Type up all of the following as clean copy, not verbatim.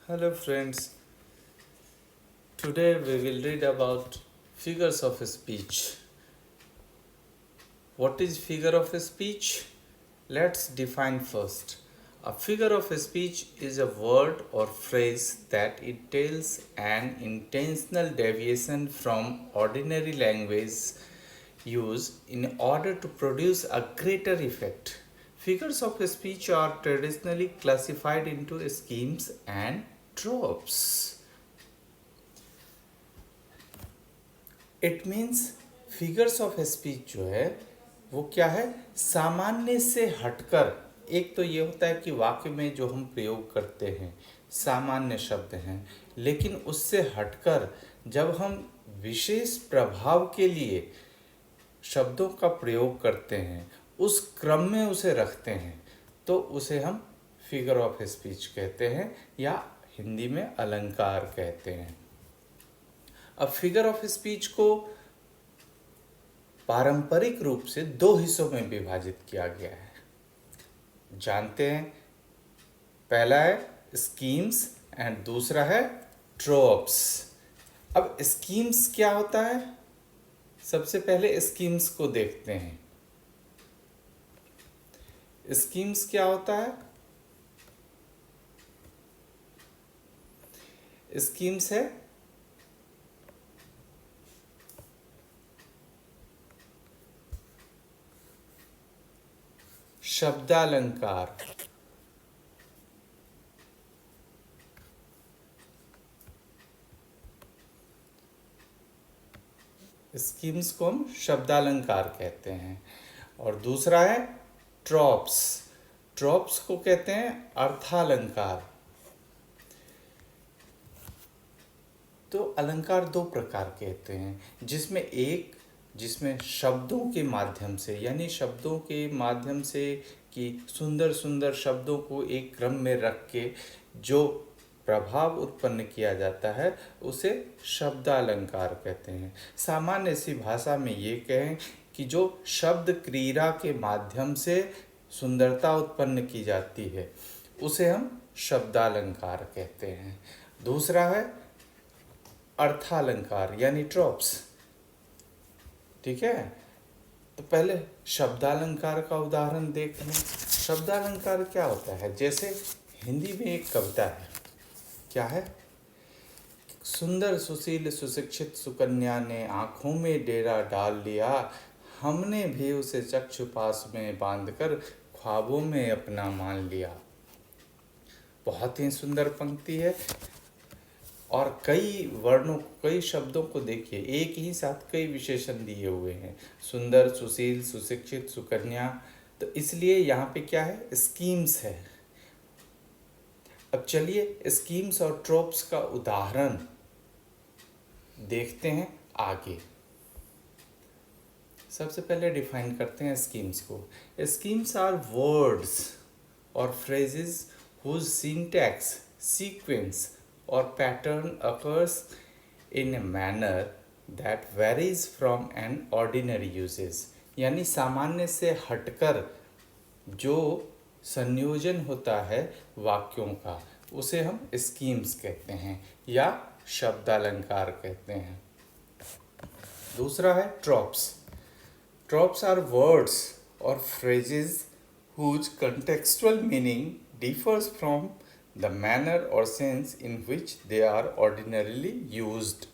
Hello friends, today we will read about figures of speech. What is figure of speech? Let's define first. A figure of speech is a word or phrase that it tells an intentional deviation from ordinary language use in order to produce a greater effect. Figures of speech are traditionally classified into schemes and tropes. It means figures of speech जो है वो क्या है, सामान्य से हटकर। एक तो ये होता है कि वाक्य में जो हम प्रयोग करते हैं सामान्य शब्द हैं, लेकिन उससे हटकर जब हम विशेष प्रभाव के लिए शब्दों का प्रयोग करते हैं, उस क्रम में उसे रखते हैं, तो उसे हम फिगर ऑफ स्पीच कहते हैं या हिंदी में अलंकार कहते हैं। अब फिगर ऑफ स्पीच को पारंपरिक रूप से दो हिस्सों में विभाजित किया गया है, जानते हैं। पहला है स्कीम्स एंड दूसरा है ट्रोप्स। अब स्कीम्स क्या होता है, सबसे पहले स्कीम्स को देखते हैं। स्कीम्स क्या होता है? स्कीम्स है शब्दालंकार। स्कीम्स को हम शब्दालंकार कहते हैं। और दूसरा है ट्रॉप्स। ट्रॉप्स को कहते हैं अर्थालंकार। तो अलंकार दो प्रकार के होते हैं, जिसमें शब्दों के माध्यम से, यानी शब्दों के माध्यम से कि सुंदर सुंदर शब्दों को एक क्रम में रख के जो प्रभाव उत्पन्न किया जाता है उसे शब्दालंकार कहते हैं। सामान्य सी भाषा में ये कहें कि जो शब्द क्रीड़ा के माध्यम से सुंदरता उत्पन्न की जाती है उसे हम शब्दालंकार कहते हैं। दूसरा है अर्थालंकार यानी ट्रॉप्स। ठीक है, तो पहले शब्दालंकार का उदाहरण देख लें। शब्दालंकार क्या होता है? जैसे हिंदी में एक कविता है, क्या है? सुंदर सुशील सुशिक्षित सुकन्या ने आंखों में डेरा डाल लिया, हमने भी उसे चक्षुपाश में बांधकर ख्वाबों में अपना मान लिया। बहुत ही सुंदर पंक्ति है। और कई वर्णों, कई शब्दों को देखिए, एक ही साथ कई विशेषण दिए हुए हैं, सुंदर, सुशील, सुशिक्षित, सुकन्या। तो इसलिए यहाँ पे क्या है, स्कीम्स है। अब चलिए स्कीम्स और ट्रोप्स का उदाहरण देखते हैं आगे। सबसे पहले डिफाइन करते हैं स्कीम्स को। स्कीम्स आर वर्ड्स और phrases whose syntax, sequence or pattern occurs in a manner that varies from an ordinary uses। यानी सामान्य से हटकर जो संयोजन होता है वाक्यों का उसे हम स्कीम्स कहते हैं या शब्दालंकार कहते हैं। दूसरा है ट्रॉप्स। ट्रॉप्स आर वर्ड्स और phrases whose contextual meaning differs from the manner or sense in which they are ordinarily used।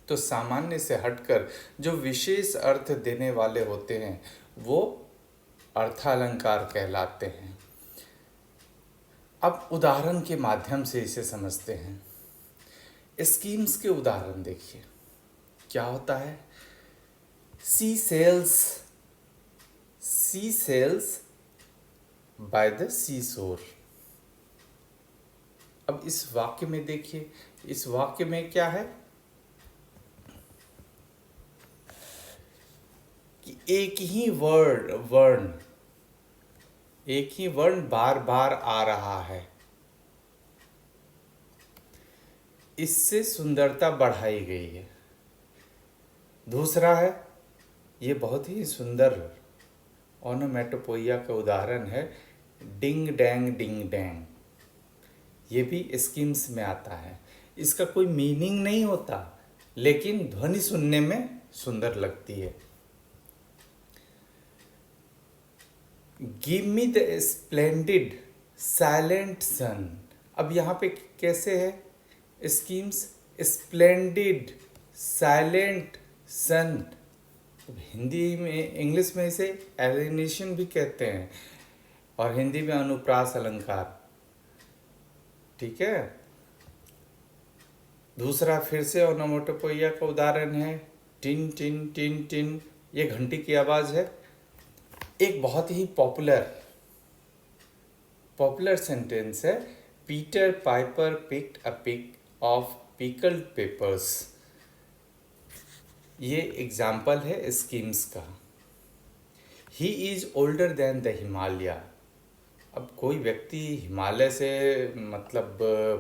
तो सामान्य से हटकर जो विशेष अर्थ देने वाले होते हैं वो अर्थालंकार कहलाते हैं। अब उदाहरण के माध्यम से इसे समझते हैं। स्कीम्स के उदाहरण देखिए, क्या होता है? सी सेल्स बाय द सी शोर। अब इस वाक्य में देखिए, इस वाक्य में क्या है कि एक ही वर्ण बार बार आ रहा है, इससे सुंदरता बढ़ाई गई है। दूसरा है, ये बहुत ही सुंदर ओनोमेटोपोइया का उदाहरण है, डिंग डैंग डिंग डैंग। ये भी स्कीम्स में आता है। इसका कोई मीनिंग नहीं होता, लेकिन ध्वनि सुनने में सुंदर लगती है। Give me the splendid silent sun. अब यहाँ पे कैसे है schemes? Splendid silent sun. Hindi में, इंग्लिश में इसे एलिनेशन भी कहते हैं, और हिंदी में अनुप्रास अलंकार। ठीक है। दूसरा फिर से ओनोमेटोपोइया का उदाहरण है टिन टिन टिन टिन। ये घंटी की आवाज़ है। एक बहुत ही पॉपुलर सेंटेंस है, Peter Piper picked a pick of pickled peppers. ये एग्जाम्पल है स्कीम्स का। He is older than the Himalaya. अब कोई व्यक्ति हिमालय से मतलब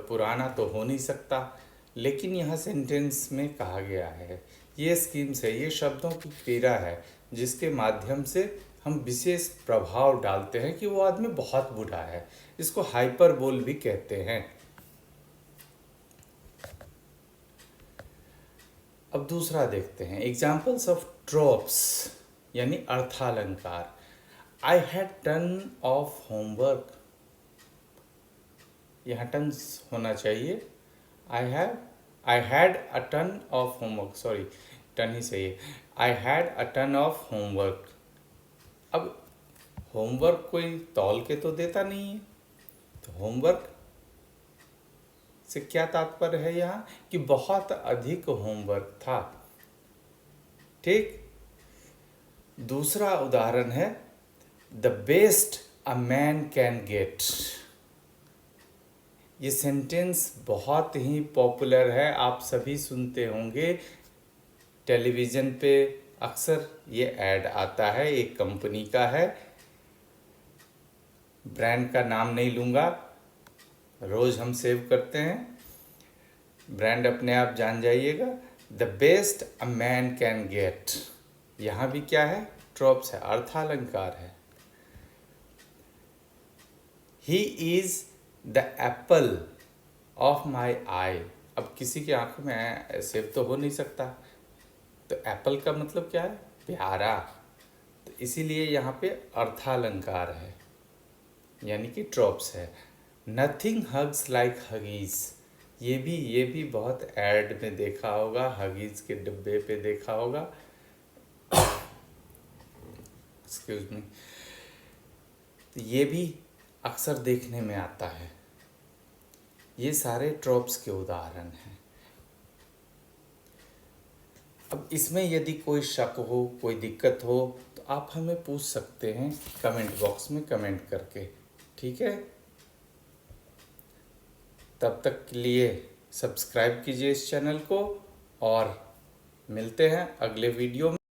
पुराना तो हो नहीं सकता, लेकिन यहाँ सेंटेंस में कहा गया है। ये स्कीम्स है, ये शब्दों की क्रिया है जिसके माध्यम से हम विशेष प्रभाव डालते हैं कि वो आदमी बहुत बूढ़ा है। इसको हाइपरबोल भी कहते हैं। अब दूसरा देखते हैं, एग्जाम्पल्स ऑफ ट्रोप्स यानी अर्थालंकार। I had ton of homework. यहाँ टन होना चाहिए। I had a ton of homework, sorry ton ही सही है। I had a ton of homework. अब होमवर्क कोई तौल के तो देता नहीं है, तो होमवर्क से क्या तात्पर्य है यहाँ कि बहुत अधिक होमवर्क था। ठीक। दूसरा उदाहरण है the best a man can gate. ये सेंटेंस बहुत ही पॉपुलर है, आप सभी सुनते होंगे। टेलीविज़न पे अक्सर ये ऐड आता है, एक कंपनी का है, ब्रांड का नाम नहीं लूँगा, रोज़ हम सेव करते हैं, ब्रांड अपने आप जान जाइएगा। The best a man can get. यहाँ भी क्या है? ट्रॉप्स है, अर्थालंकार है। He is the apple of my eye. अब किसी की आंखों में सेव तो हो नहीं सकता, तो एप्पल का मतलब क्या है? प्यारा। तो इसीलिए यहाँ पे अर्थालंकार है, यानी कि ट्रॉप्स है। Nothing hugs like Huggies. ये भी बहुत ऐड में देखा होगा, हगीज के डब्बे पे देखा होगा। Excuse me. तो ये भी अक्सर देखने में आता है। ये सारे ट्रॉप्स के उदाहरण हैं। अब इसमें यदि कोई शक हो, कोई दिक्कत हो, तो आप हमें पूछ सकते हैं कमेंट बॉक्स में कमेंट करके। ठीक है। तब तक के लिए सब्सक्राइब कीजिए इस चैनल को, और मिलते हैं अगले वीडियो में।